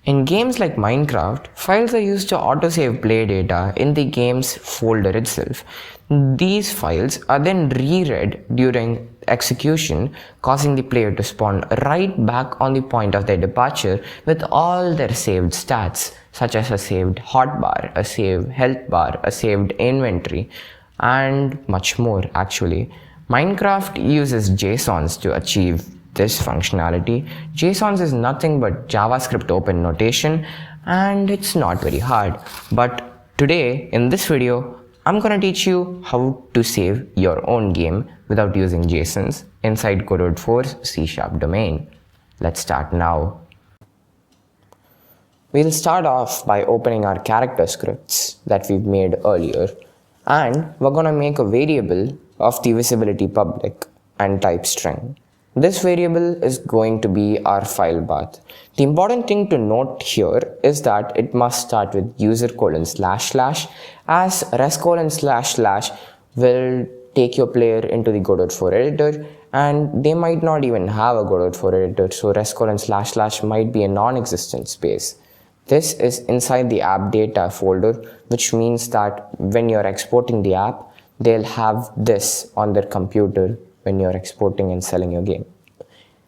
In games like Minecraft, files are used to autosave play data in the game's folder itself. These files are then reread during execution, causing the player to spawn right back on the point of their departure with all their saved stats, such as a saved hotbar, a saved health bar, a saved inventory, and much more actually. Minecraft uses JSONs to achieve this functionality. JSONs is nothing but JavaScript open notation, and it's not very hard. But today in this video, I'm gonna teach you how to save your own game without using JSONs inside godot 4's C# domain. Let's start now. We'll start off by opening our character scripts that we've made earlier, and we're gonna make a variable of the visibility public and type string. This variable is going to be our file path. The important thing to note here is that it must start with user :/ as res :/ will take your player into the godot 4 editor, and they might not even have a godot 4 editor, so res :/ might be a non-existent space. This is inside the app data folder, which means that when you're exporting the app, they'll have this on their computer when you're exporting and selling your game.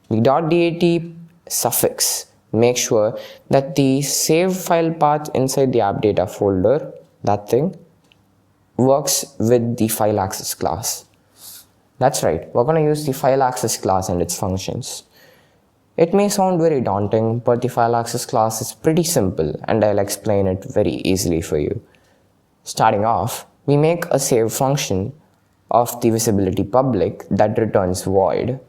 The .dat suffix makes sure that the save file path inside the app data folder, that thing, works with the file access class. That's right, we're going to use the file access class and its functions. It may sound very daunting, but the file access class is pretty simple, and I'll explain it very easily for you. Starting off, we make a save function of the visibility public that returns void.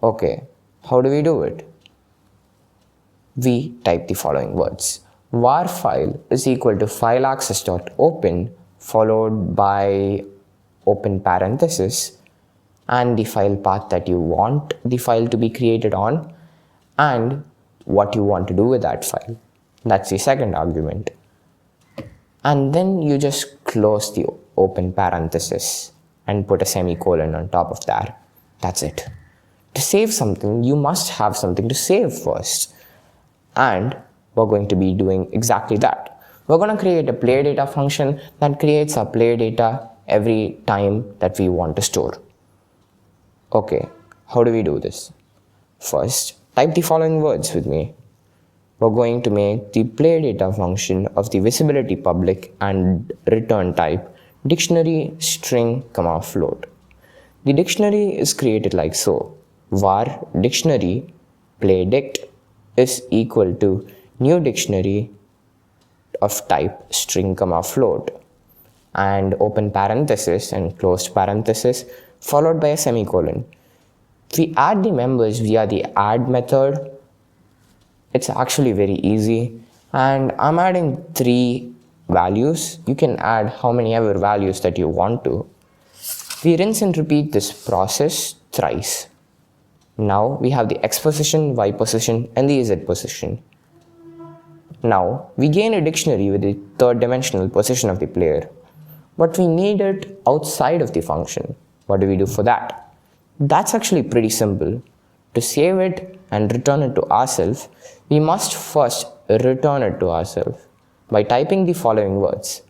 Okay, how do we do it? We type the following words. var file is equal to fileaccess.open followed by open parenthesis and the file path that you want the file to be created on and what you want to do with that file. That's the second argument. And then you just close the open parenthesis and put a semicolon on top of that. That's it. To save something, you must have something to save first. And we're going to be doing exactly that. We're going to create a play data function that creates our play data every time that we want to store. Okay, how do we do this? First, type the following words with me. We're going to make the play data function of the visibility public and return type dictionary string, float. The dictionary is created like so. Var dictionary play dict is equal to new dictionary of type string, float, and open parenthesis and closed parenthesis followed by a semicolon. We add the members via the add method. It's actually very easy, and I'm adding 3 values. You can add how many ever values that you want to. We rinse and repeat this process thrice. Now we have the X position, Y position, and the Z position. Now we gain a dictionary with the third dimensional position of the player, but we need it outside of the function. What do we do for that? That's actually pretty simple. To save it and return it to ourselves, we must first return it to ourselves by typing the following words.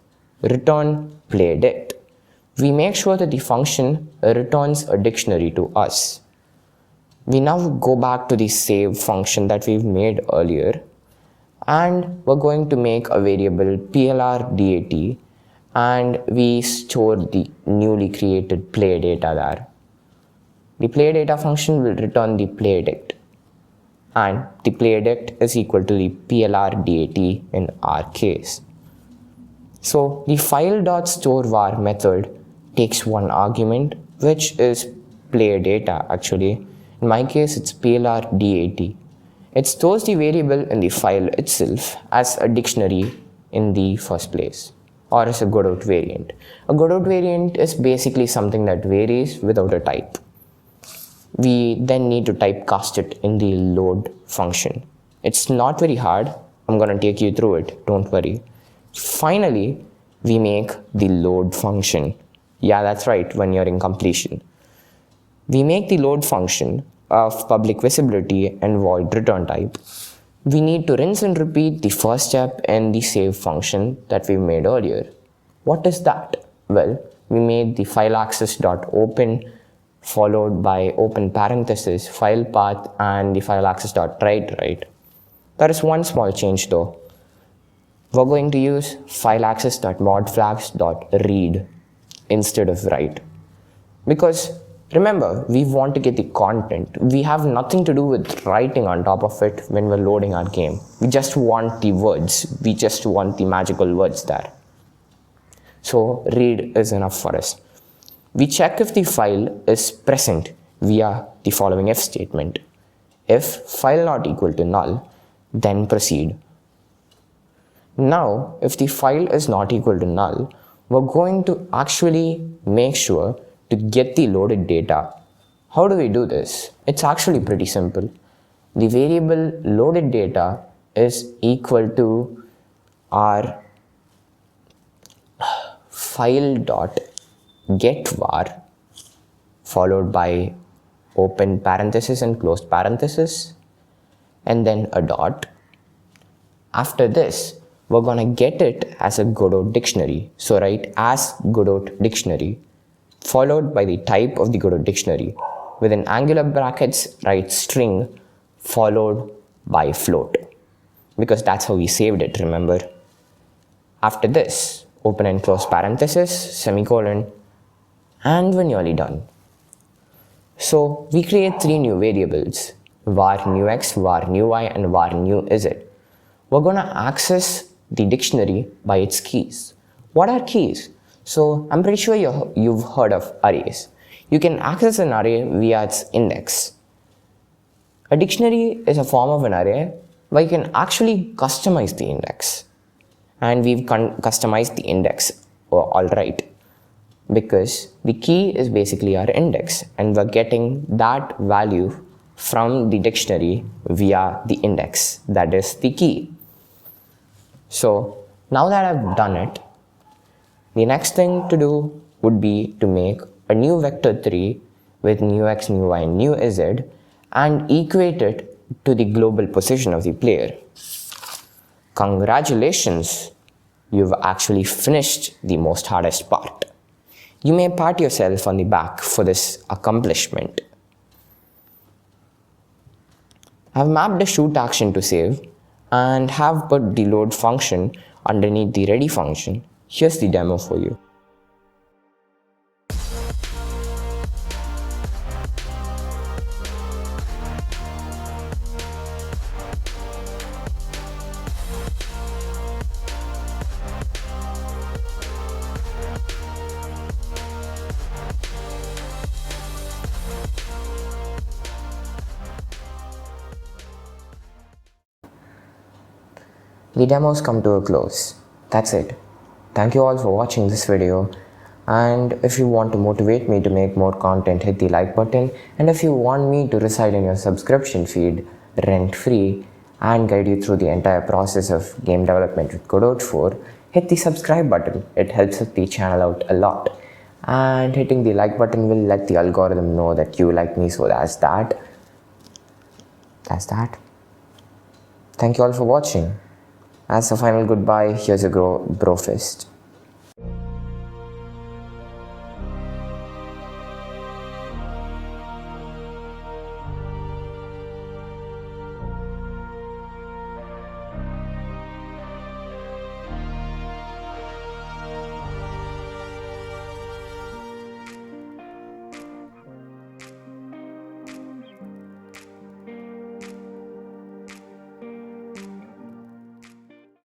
Return play dict. We make sure that the function returns a dictionary to us. We now go back to the save function that we've made earlier, and we're going to make a variable plr.dat, and we store the newly created play data there. The play data function will return the play dict, and the play dict is equal to the plr.dat in our case. So the file.storeVar method takes one argument, which is play data actually. In my case, it's plr.dat. It stores the variable in the file itself as a dictionary in the first place, or as a godot variant. A godot variant is basically something that varies without a type. We then need to typecast it in the load function. It's not very hard. I'm going to take you through it. Don't worry. Finally, we make the load function. Yeah, that's right, when you're in completion. We make the load function of public visibility and void return type. we need to rinse and repeat the first step in the save function that we made earlier. What is that? Well, we made the file access.open followed by open parenthesis, file path, and the file access.write, right? There is one small change though. We're going to use file access.modflags.read instead of write. Because remember, we want to get the content. We have nothing to do with writing on top of it when we're loading our game. We just want the words. We just want the magical words there. So read is enough for us. We check if the file is present via the following if statement. If file not equal to null, then proceed. Now, if the file is not equal to null, we're going to actually make sure to get the loaded data. How do we do this? It's actually pretty simple. The variable loaded data is equal to our file.getVar followed by open parenthesis and closed parenthesis and then a dot. After this, we're gonna get it as a godot dictionary. So write as godot dictionary followed by the type of the godot dictionary. Within angular brackets, write string followed by float, because that's how we saved it, remember? After this, open and close parenthesis, semicolon, and we're nearly done. So we create three new variables, var new x, var new y, and var new z. We're gonna access the dictionary by its keys. What are keys? So I'm pretty sure you've heard of arrays. You can access an array via its index. A dictionary is a form of an array where you can actually customize the index. And we've customized the index, all right, because the key is basically our index and we're getting that value from the dictionary via the index, that is the key. So now that I've done it, the next thing to do would be to make a new vector 3 with new x, new y, and new z and equate it to the global position of the player. Congratulations, you've actually finished the most hardest part. You may pat yourself on the back for this accomplishment. I've mapped the shoot action to save and have put the load function underneath the ready function. Here's the demo for you. The demo's come to a close. That's it. Thank you all for watching this video, and if you want to motivate me to make more content, hit the like button, and if you want me to reside in your subscription feed rent-free and guide you through the entire process of game development with Godot 4, hit the subscribe button. It helps the channel out a lot, and hitting the like button will let the algorithm know that you like me, so that's that. Thank you all for watching. As a final goodbye, here's a bro fist.